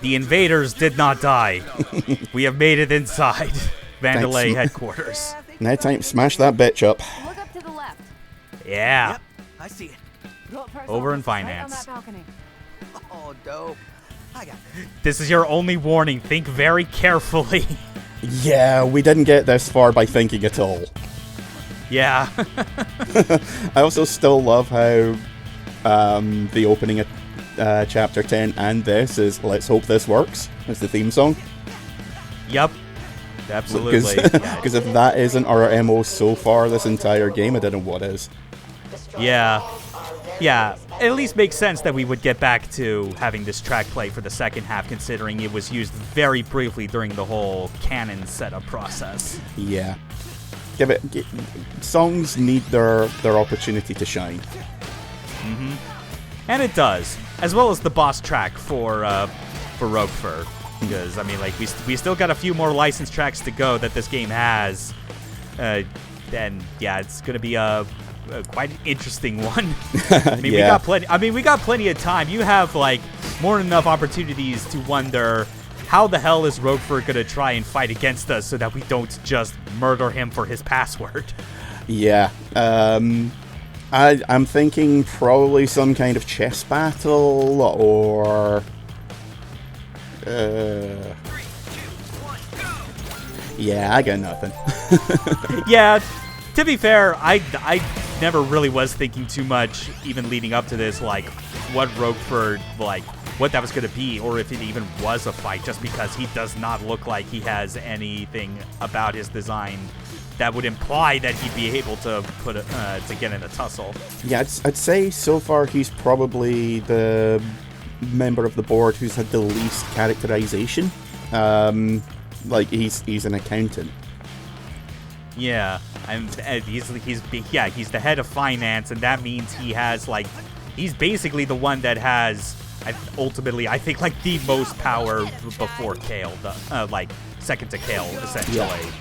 The invaders did not die. We have made it inside Vandalay headquarters. Now time to smash that bitch up. Look up to the left. Yeah. Yep, I see it. Over in finance. Right on that balcony. Oh, dope. I got this. This is your only warning. Think very carefully. Yeah, we didn't get this far by thinking at all. Yeah. I also still love how the opening of Chapter 10 and this is Let's Hope This Works as the theme song. Yep. Absolutely. Because if that isn't our MO so far this entire game, I don't know what is. Yeah. Yeah. It at least makes sense that we would get back to having this track play for the second half, considering it was used very briefly during the whole canon setup process. Yeah. Songs need their opportunity to shine. Mm-hmm. And it does, as well as the boss track for Roquefort. Because I mean, like we still got a few more licensed tracks to go that this game has, and yeah, it's gonna be a quite an interesting one. I mean, yeah. we got plenty of time. You have like more than enough opportunities to wonder how the hell is Roquefort gonna try and fight against us so that we don't just murder him for his password. Yeah. I'm thinking probably some kind of chess battle or. Yeah, I got nothing. Yeah, to be fair, I never really was thinking too much, even leading up to this, like what Roquefort, like what that was going to be, or if it even was a fight, just because he does not look like he has anything about his design that would imply that he'd be able to to get in a tussle. Yeah, I'd say so far he's probably the member of the board who's had the least characterization. Like he's an accountant. Yeah, and he's the head of finance, and that means he has like he's basically the one that has ultimately I think like the most power before Kale, like second to Kale essentially. Yeah.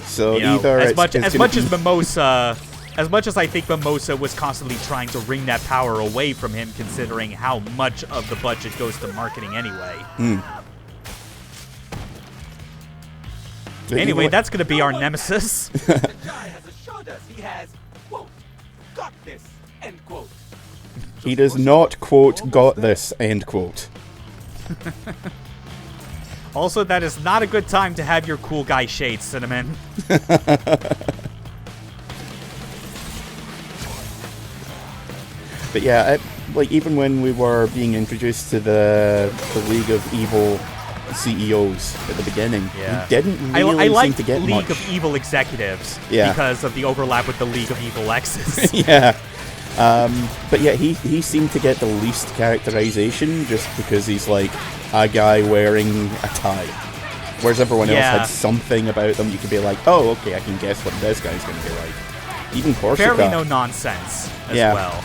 So either as much as Mimosa. As much as I think Mimosa was constantly trying to wring that power away from him, considering how much of the budget goes to marketing anyway. Anyway, that's going to be our nemesis. He does not, quote, got this, end quote. Also, that is not a good time to have your cool guy shades, Cinnamon. But yeah, like even when we were being introduced to the League of Evil CEOs at the beginning, we didn't really seem to get much. I like League of Evil Executives because of the overlap with the League of Evil X's. Yeah. But yeah, he seemed to get the least characterization just because he's like a guy wearing a tie. Whereas everyone else had something about them you could be like, oh, okay, I can guess what this guy's going to be like. Even Corsica. Fairly no nonsense as well.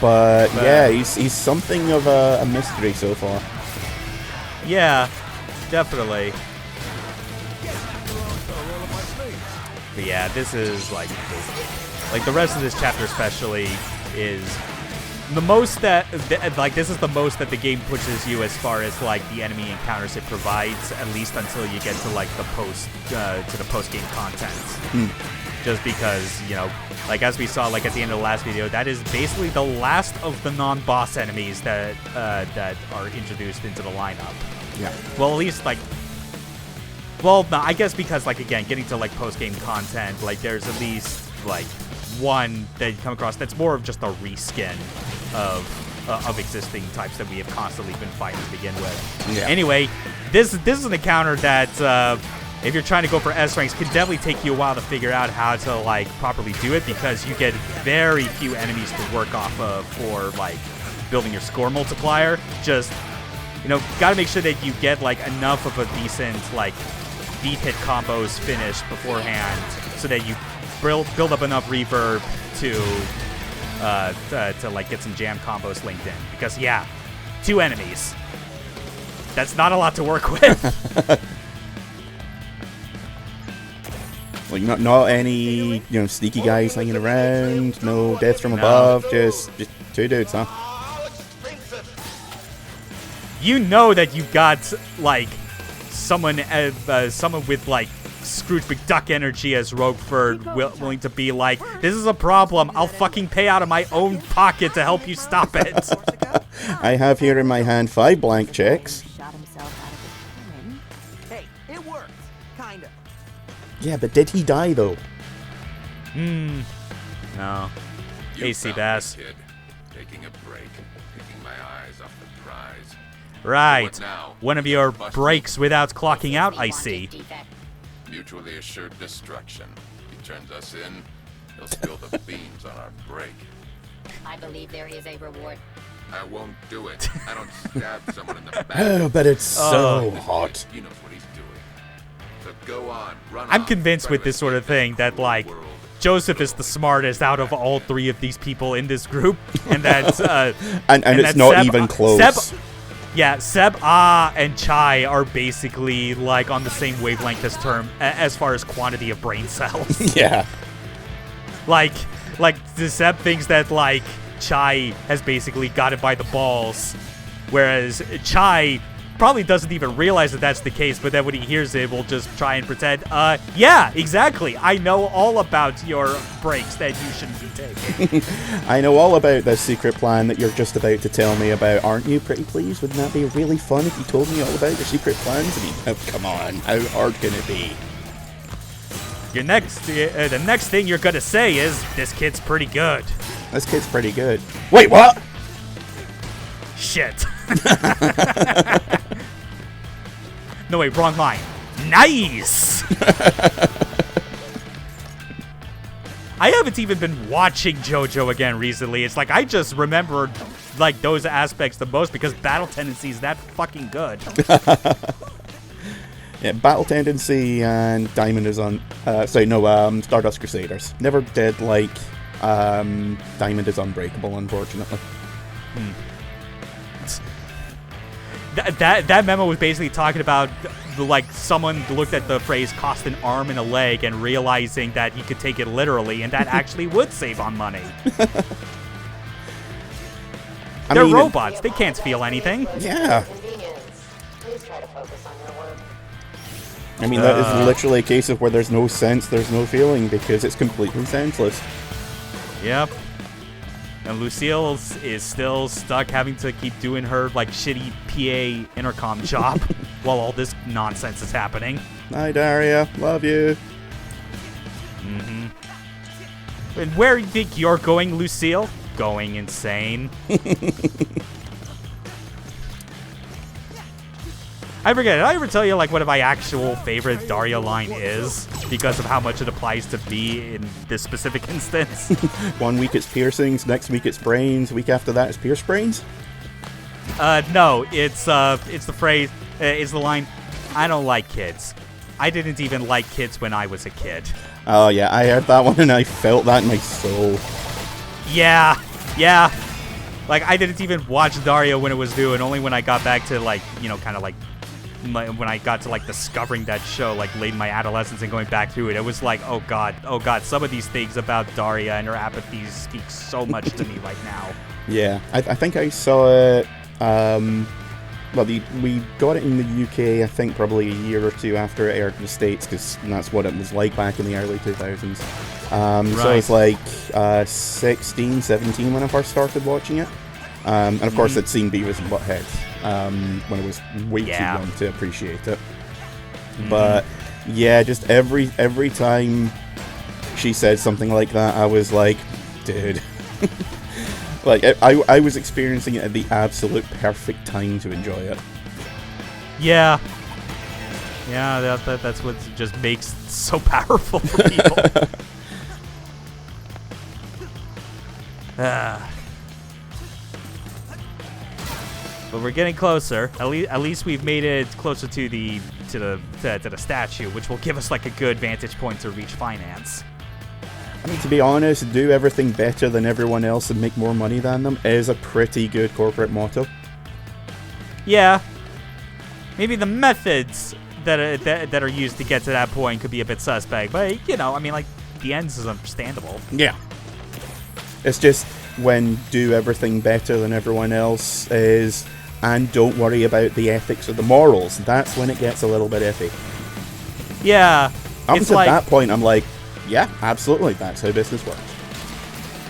But yeah, he's something of a mystery so far. Yeah, definitely. But yeah, this is like the rest of this chapter especially is the most that like this is the most that the game pushes you as far as like the enemy encounters it provides, at least until you get to like the post game content. Just because, you know, like as we saw like at the end of the last video, that is basically the last of the non-boss enemies that are introduced into the lineup. Yeah. Well, at least like, well, no, I guess because like again, getting to like post-game content, like there's at least like one that you come across that's more of just a reskin of existing types that we have constantly been fighting to begin with. Yeah. Anyway, this is an encounter that. If you're trying to go for S ranks, can definitely take you a while to figure out how to like properly do it because you get very few enemies to work off of for like building your score multiplier. Just, you know, got to make sure that you get like enough of a decent like beat hit combos finished beforehand so that you build up enough reverb to like get some jam combos linked in. Because yeah, 2 enemies. That's not a lot to work with. Like not any, you know, sneaky guys hanging around, no death from above, just 2 dudes, huh? you know that you got like someone with like Scrooge McDuck energy as Rogueford willing to be like, this is a problem. I'll fucking pay out of my own pocket to help you stop it. I have here in my hand 5 blank checks. Hey, it worked. Kinda. Yeah, but did he die though? No. You AC found Bass. me, kid. Taking a break, taking my eyes off the prize. Right. What now? One of your breaks without clocking out, I see. Mutually assured destruction. He turns us in, he'll spill the beans on our break. I believe there is a reward. I won't do it. I don't stab someone in the back. Oh, but it's so This hot. kid, he knows what he's doing. So go on, run I'm off, convinced try with to this sort of escape this thing that, cruel like, world. Joseph is the smartest out of all 3 of these people in this group, and that's And it's that not Seb- even close. Seb, and Chai are basically like on the same wavelength as far as quantity of brain cells. Yeah. like the Seb thinks that like Chai has basically got it by the balls, whereas Chai probably doesn't even realize that that's the case, but then when he hears it, will just try and pretend, yeah, exactly. I know all about your breaks that you shouldn't be taking. I know all about this secret plan that you're just about to tell me about, aren't you, pretty please? Wouldn't that be really fun if you told me all about your secret plans? I mean, oh, come on, how hard can it be? The next thing you're gonna say is, this kid's pretty good. This kid's pretty good. Wait, what? Shit. No, wait, wrong line. Nice! I haven't even been watching JoJo again recently. It's like I just remembered like those aspects the most because Battle Tendency is that fucking good. Yeah, Battle Tendency and Diamond is on... Stardust Crusaders. Never did like Diamond is Unbreakable, unfortunately. That memo was basically talking about like someone looked at the phrase cost an arm and a leg and realizing that he could take it literally and that actually would save on money. They're robots. They can't feel anything. Yeah. Please try to focus on your work. I mean, that is literally a case of where there's no sense, there's no feeling, because it's completely senseless. Yep. And Lucille is still stuck having to keep doing her like shitty PA intercom job while all this nonsense is happening. Hi, Daria. Love you. And where do you think you're going, Lucille? Going insane. I forget, did I ever tell you like what my actual favorite Daria line is? Because of how much it applies to me in this specific instance. 1 week it's piercings, next week it's brains, week after that it's pierce brains? No, it's the phrase, it's the line, I don't like kids. I didn't even like kids when I was a kid. Oh yeah, I heard that one and I felt that in my soul. Yeah. Like, I didn't even watch Daria when it was new, and only when I got back to, like, you know, kind of like, when I got to, like, discovering that show, like, late in my adolescence and going back to it, it was like, oh god, some of these things about Daria and her apathy speak so much to me right now. Yeah, I think I saw it, we got it in the UK, I think probably a year or two after it aired in the States, because that's what it was like back in the early 2000s. So it's like 16, 17 when I first started watching it. And of course I'd seen Beavis and Butthead when I was way too young to appreciate it. But yeah, just every time she said something like that, I was like, dude. Like, I was experiencing it at the absolute perfect time to enjoy it. Yeah. Yeah, that's what just makes it so powerful for people. But we're getting closer. At least we've made it closer to the statue, which will give us like a good vantage point to reach finance. I mean, to be honest, do everything better than everyone else and make more money than them is a pretty good corporate motto. Yeah. Maybe the methods that are used to get to that point could be a bit suspect, but you know, I mean, like, the ends is understandable. Yeah. It's just when do everything better than everyone else is and don't worry about the ethics or the morals. That's when it gets a little bit iffy. Yeah. Up it's to like, that point, I'm like, yeah, absolutely, that's how business works.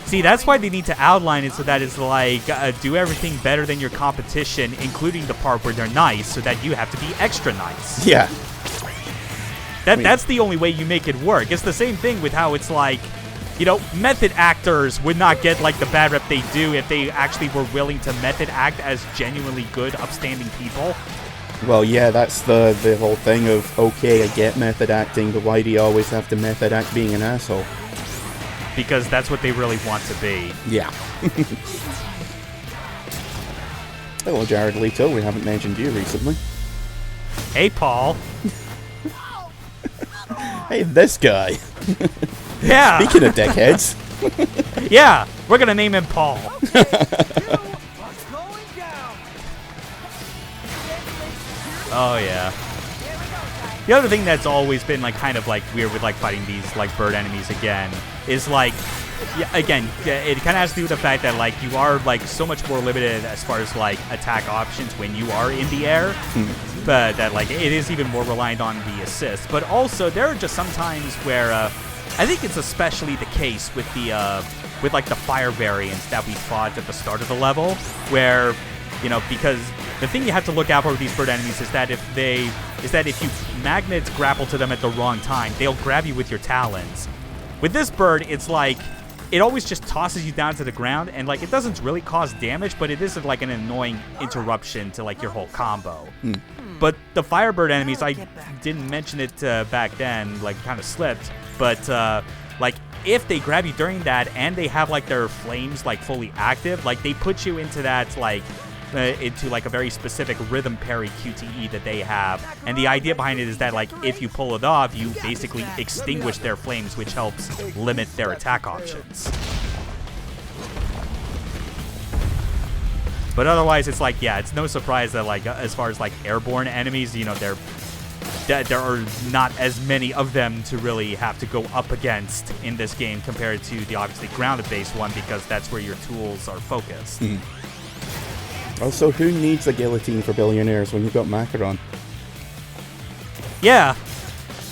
see, that's why they need to outline it so that it's like, do everything better than your competition, including the part where they're nice, so that you have to be extra nice. Yeah. That's the only way you make it work. It's the same thing with how it's like, you know, method actors would not get like the bad rep they do if they actually were willing to method act as genuinely good, upstanding people. Well, yeah, that's the whole thing of, okay, I get method acting, but why do you always have to method act being an asshole? Because that's what they really want to be. Yeah. Hello, Jared Leto. We haven't mentioned you recently. Hey, Paul. Hey, this guy. Yeah. Speaking of dickheads. Yeah, we're gonna name him Paul. What's going down? Oh yeah. The other thing that's always been like kind of like weird with like fighting these like bird enemies again is like, yeah, again, it kind of has to do with the fact that like you are like so much more limited as far as like attack options when you are in the air, but that like it is even more reliant on the assist. But also there are just some times where I think it's especially the case with the with like the fire variants that we fought at the start of the level, where, you know, because the thing you have to look out for with these bird enemies is that if you magnets grapple to them at the wrong time, they'll grab you with your talons. With this bird, it's like it always just tosses you down to the ground, and like it doesn't really cause damage, but it is like an annoying interruption to like your whole combo. But the Firebird enemies, I didn't mention it back then, like kind of slipped, but like if they grab you during that and they have like their flames like fully active, like they put you into that like into like a very specific rhythm parry QTE that they have, and the idea behind it is that like if you pull it off, you basically extinguish their flames, which helps limit their attack options. But otherwise, it's like, yeah, it's no surprise that like as far as like airborne enemies, you know, there are not as many of them to really have to go up against in this game compared to the obviously grounded-based one, because that's where your tools are focused. Also, who needs a guillotine for billionaires when you've got Macaron? Yeah,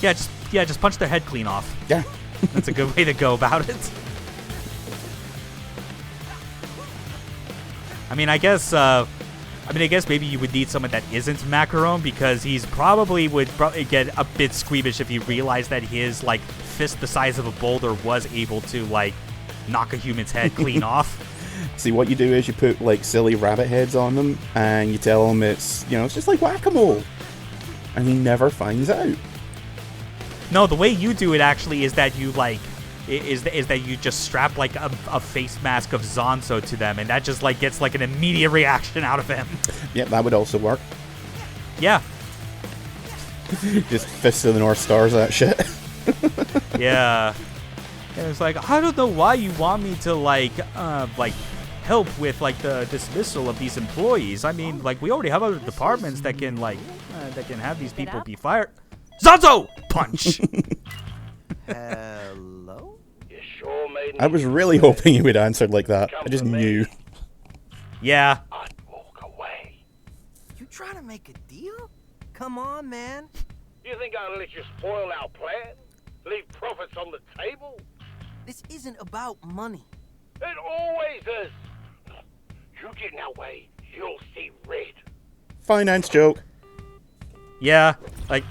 just punch their head clean off. Yeah. That's a good way to go about it. I guess maybe you would need someone that isn't Macaron, because he's probably get a bit squeamish if he realized that his like fist the size of a boulder was able to like knock a human's head clean off. See, what you do is you put like silly rabbit heads on them, and you tell him it's, you know, it's just like whack-a-mole, and he never finds out. No, the way you do it actually is that you like is that you just strap like a face mask of Zonzo to them, and that just like gets like an immediate reaction out of him. Yep, that would also work. Yeah. Just Fist of the North Stars that shit. Yeah. And it's like, I don't know why you want me to like help with like the dismissal of these employees. I mean, like we already have other departments that can like that can have these people be fired. Zonzo! Punch! Hello? You sure made I was really hoping you would answer like that. I just knew. Yeah. I'd walk away. You trying to make a deal? Come on, man. You think I'll let you spoil our plan? Leave profits on the table? This isn't about money. It always is. You get in our way, you'll see red. Finance joke. Yeah. Like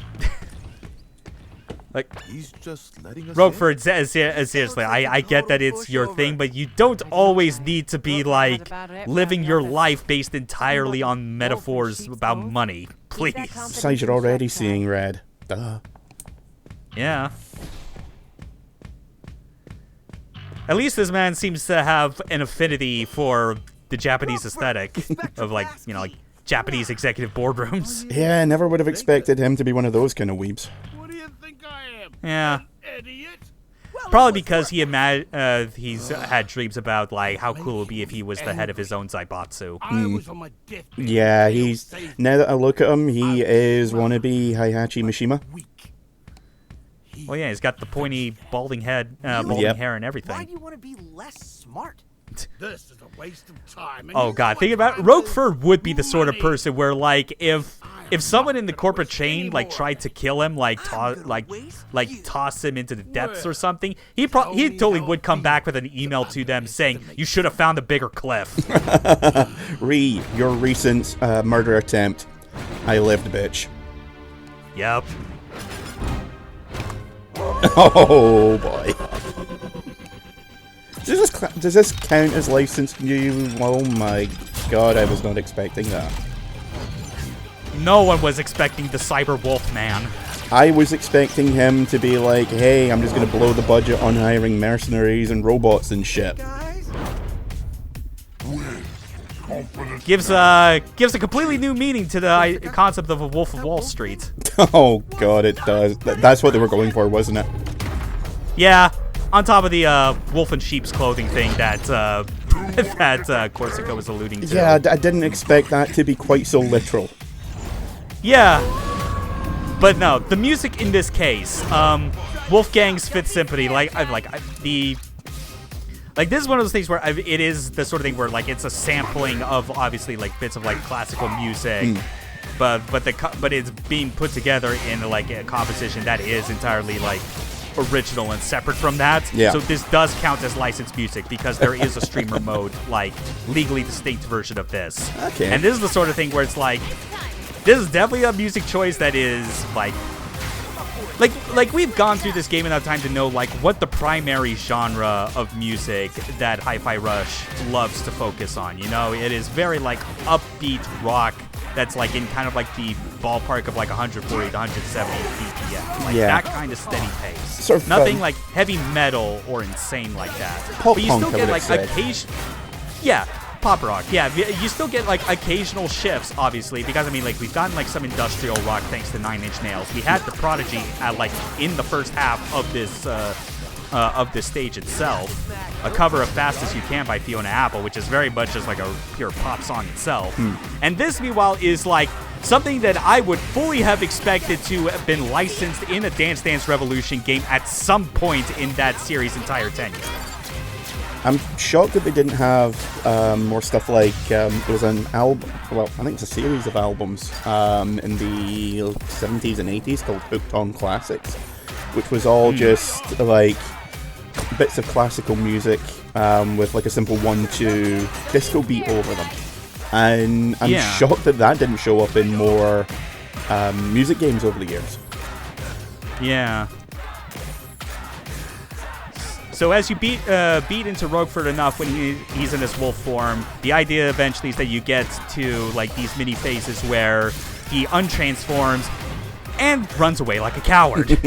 He's just letting us Roquefort, seriously, I get that it's your thing, but you don't always need to be like living your life based entirely on metaphors about money. Please. Besides, you're already seeing red. Duh. Yeah. At least this man seems to have an affinity for the Japanese aesthetic of like, you know, like Japanese executive boardrooms. Yeah, I never would have expected him to be one of those kind of weebs. What do you think I am? Yeah. Idiot? Probably because he's had dreams about like how cool it would be if he was the head of his own Zaibatsu. I was on my deathbed. Yeah, he's... Now that I look at him, he is wannabe Heihachi Mishima. Well, yeah, he's got the pointy, balding head, balding Yep. hair and Why everything. do you want to be less smart? This is a waste of time. Oh god, think about it. Roquefort would be the sort of person where, like, if someone in the corporate chain like tried to kill him, like toss him into the depths or something, he totally would come back with an email to them saying, "You should have found a bigger cliff." Your recent murder attempt. I lived, bitch. Yep. Oh boy. Does this count as licensed new? Oh my god, I was not expecting that. No one was expecting the Cyber Wolf Man. I was expecting him to be like, hey, I'm just gonna blow the budget on hiring mercenaries and robots and shit. Gives a completely new meaning to the concept of a Wolf of Wall Street. Oh god, it does. That's what they were going for, wasn't it? Yeah, on top of the wolf in sheep's clothing thing that Corsica was alluding to. Yeah, I didn't expect that to be quite so literal. Yeah, but no, the music in this case, Wolfgang's Fifth Symphony, this is one of those things where it is the sort of thing where like it's a sampling of obviously like bits of like classical music, but it's being put together in like a composition that is entirely like original and separate from that. Yeah. So this does count as licensed music because there is a streamer mode, like legally distinct version of this. Okay. And this is the sort of thing where it's like, this is definitely a music choice that is like we've gone through this game enough time to know like what the primary genre of music that Hi-Fi Rush loves to focus on. You know, it is very like upbeat rock that's like in kind of like the ballpark of like 140 to 170 BPM. Like that kind of steady pace. Sort of nothing like heavy metal or insane like that. Pop but you punk, still get like occasional. Yeah, pop rock. Yeah, you still get like occasional shifts, obviously, because I mean, like we've gotten like some industrial rock thanks to Nine Inch Nails. We had the Prodigy at like in the first half of this stage itself, a cover of "Fast as You Can" by Fiona Apple, which is very much just like a pure pop song itself. And this, meanwhile, is like something that I would fully have expected to have been licensed in a Dance Dance Revolution game at some point in that series' entire tenure. I'm shocked that they didn't have more stuff like there was an album. Well, I think it's a series of albums in the 70s and 80s called Hooked on Classics, which was all just like bits of classical music with like a simple 1-2 disco beat over them. And I'm shocked that didn't show up in more music games over the years. Yeah. So as you beat into Roquefort enough when he's in this wolf form, the idea eventually is that you get to like these mini phases where he untransforms and runs away like a coward.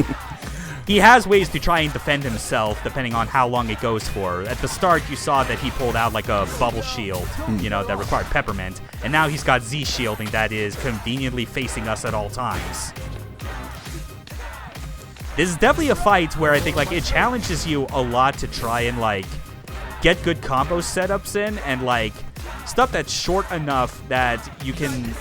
He has ways to try and defend himself depending on how long it goes for. At the start, you saw that he pulled out like a bubble shield, you know, that required peppermint, and now he's got Z shielding that is conveniently facing us at all times. This is definitely a fight where I think like it challenges you a lot to try and like get good combo setups in and like stuff that's short enough that you can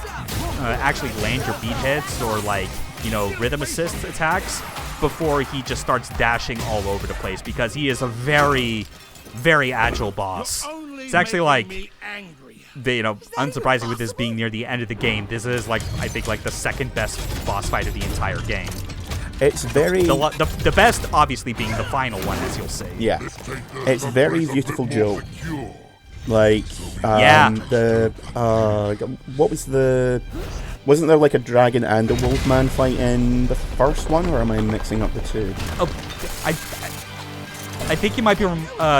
actually land your beat hits or like, you know, rhythm assist attacks before he just starts dashing all over the place, because he is a very, very agile boss. It's actually like, you know, unsurprising with this being near the end of the game, this is like, I think like the second best boss fight of the entire game. It's very... The best, obviously, being the final one, as you'll see. Yeah. It's very Beautiful Joe. Like, what was the... Wasn't there like a dragon and a wolfman fight in the first one, or am I mixing up the two? Oh, I think you might be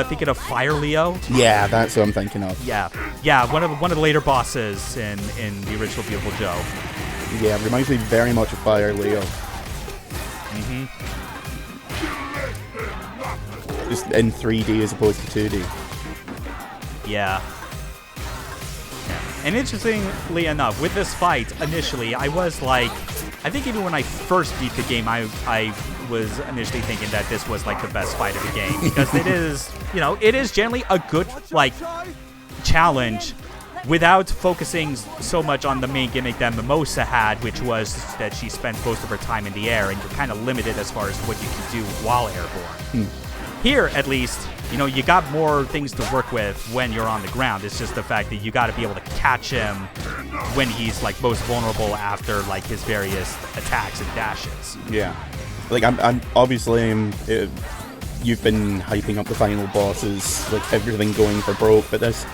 thinking of Fire Leo. Yeah, that's what I'm thinking of. Yeah, one of the later bosses in the original Beautiful Joe. Yeah, it reminds me very much of Fire Leo. Just in 3D as opposed to 2D. Yeah. And interestingly enough, with this fight, initially, I was like, I think even when I first beat the game, I was initially thinking that this was like the best fight of the game, because it is, you know, it is generally a good, like, challenge without focusing so much on the main gimmick that Mimosa had, which was that she spent most of her time in the air, and you're kind of limited as far as what you can do while airborne. here, at least, you know, you got more things to work with when you're on the ground. It's just the fact that you got to be able to catch him when he's, like, most vulnerable after, like, his various attacks and dashes. Yeah. Like, I'm obviously, you've been hyping up the final bosses, like, everything going for broke, but this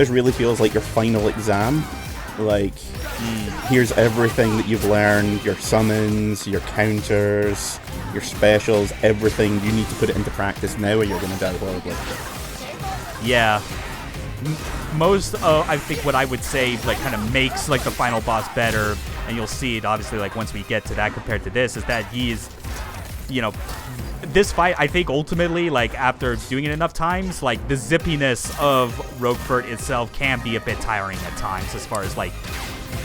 really feels like your final exam. Like, here's everything that you've learned, your summons, your counters, your specials, everything. You need to put it into practice now or you're going to die horribly. Yeah. Most, I think what I would say, like, kind of makes, like, the final boss better, and you'll see it, obviously, like, once we get to that compared to this, is that he is, you know, this fight, I think, ultimately, like, after doing it enough times, like, the zippiness of Roquefort itself can be a bit tiring at times as far as, like,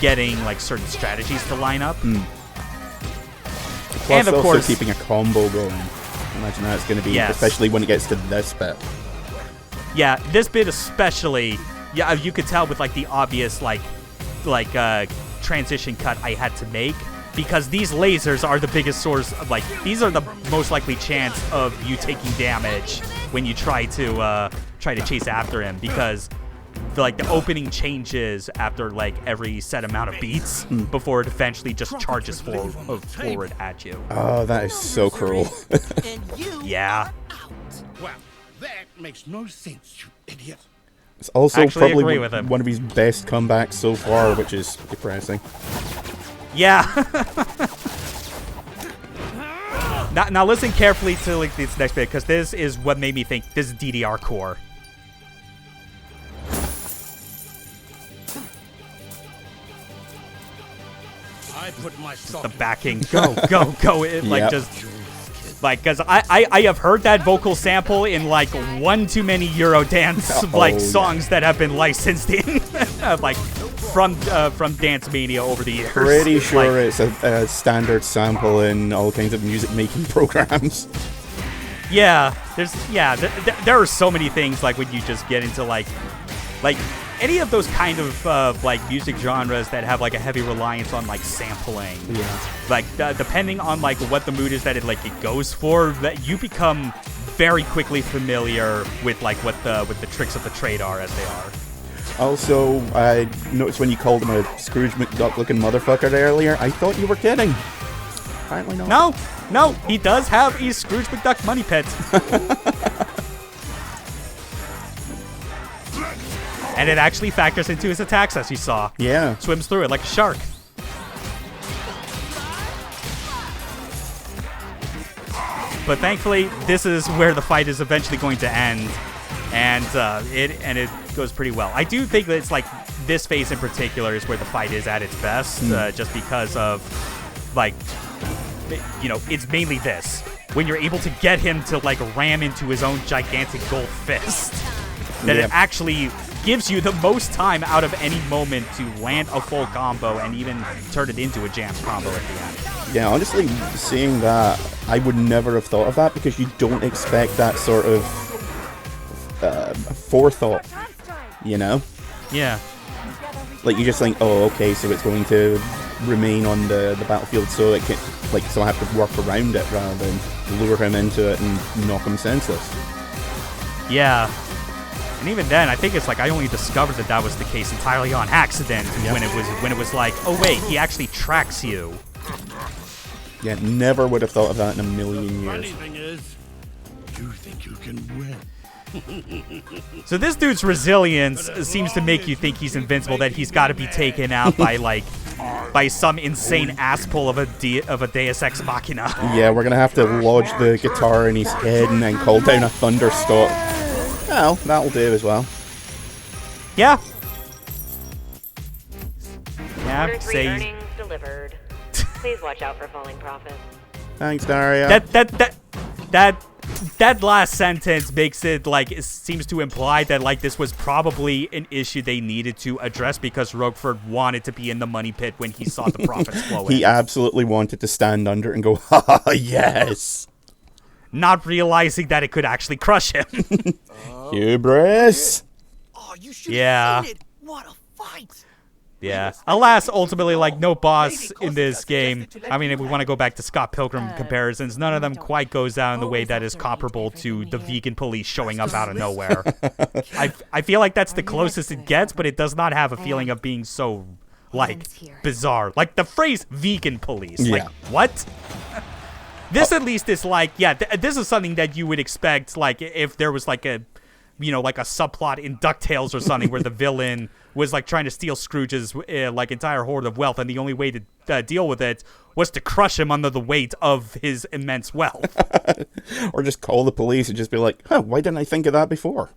getting, like, certain strategies to line up. Plus, and, of also course, keeping a combo going. Imagine how it's going to be, especially when it gets to this bit. Yeah, this bit especially, yeah, you could tell with, like, the obvious, like, transition cut I had to make. Because these lasers are the biggest source of, like, these are the most likely chance of you taking damage when you try to chase after him. Because, like, the opening changes after, like, every set amount of beats before it eventually just charges forward at you. Oh, that is so cruel. Yeah. Well, that makes no sense, you idiot. It's also Actually probably agree with him. one of his best comebacks so far, which is depressing. Yeah. now listen carefully to, like, this next bit, because this is what made me think this is DDR core. I put my The backing, go, it, like, Yep. just, like, because I have heard that vocal sample in, like, one too many Eurodance, like, songs that have been licensed in, like, from Dance Mania over the years. Pretty sure like, it's a standard sample in all kinds of music making programs. Yeah, there are so many things, like, when you just get into, like any of those kind of like music genres that have, like, a heavy reliance on, like, sampling. Yeah. Like, depending on, like, what the mood is that it goes for, that you become very quickly familiar with, like, what the tricks of the trade are as they are. Also, I noticed when you called him a Scrooge McDuck looking motherfucker earlier, I thought you were kidding. Apparently not. No, he does have a Scrooge McDuck money pit. And it actually factors into his attacks, as you saw. Yeah. Swims through it like a shark. But thankfully, this is where the fight is eventually going to end, and it goes pretty well. I do think that it's, like, this phase in particular is where the fight is at its best, just because of, like, you know, it's mainly this. When you're able to get him to, like, ram into his own gigantic gold fist, that it actually gives you the most time out of any moment to land a full combo and even turn it into a jam combo at the end. Yeah, honestly, seeing that, I would never have thought of that because you don't expect that sort of forethought, you know? Yeah. Like, you just think, oh, okay, so it's going to remain on the battlefield, so it can, like, so I have to work around it rather than lure him into it and knock him senseless. Yeah. And even then, I think it's like I only discovered that was the case entirely on accident when it was like, oh wait, he actually tracks you. Yeah, never would have thought of that in a million years. Funny thing is, you think you can win. So this dude's resilience seems to make you think he's invincible, that he's got to be taken out by some insane ass pull of a Deus Ex Machina. Yeah, we're gonna have to lodge the guitar in his head and then call down a thunderstorm. Well, that'll do as well. Yeah. Quarter 3 say earnings delivered. Please watch out for falling profits. Thanks, Daria. that last sentence makes it like it seems to imply that, like, this was probably an issue they needed to address because Roquefort wanted to be in the money pit when he saw the profits flow in. He absolutely wanted to stand under it and go, ha, yes. Not realizing that it could actually crush him. Hubris. Oh, you should Yeah. have seen it. What a fight. Yeah. Alas, ultimately, like, no boss in this game. I mean, if we want to go back to Scott Pilgrim comparisons, none of them quite goes down in the way that is comparable to the vegan police showing up out of nowhere. I feel like that's the closest it gets, but it does not have a feeling of being so, like, bizarre. Like, the phrase vegan police. Yeah. Like, what? This at least is like, yeah, this is something that you would expect, like, if there was, like, a subplot in DuckTales or something where the villain was, like, trying to steal Scrooge's, like, entire hoard of wealth, and the only way to deal with it was to crush him under the weight of his immense wealth. Or just call the police and just be like, why didn't I think of that before?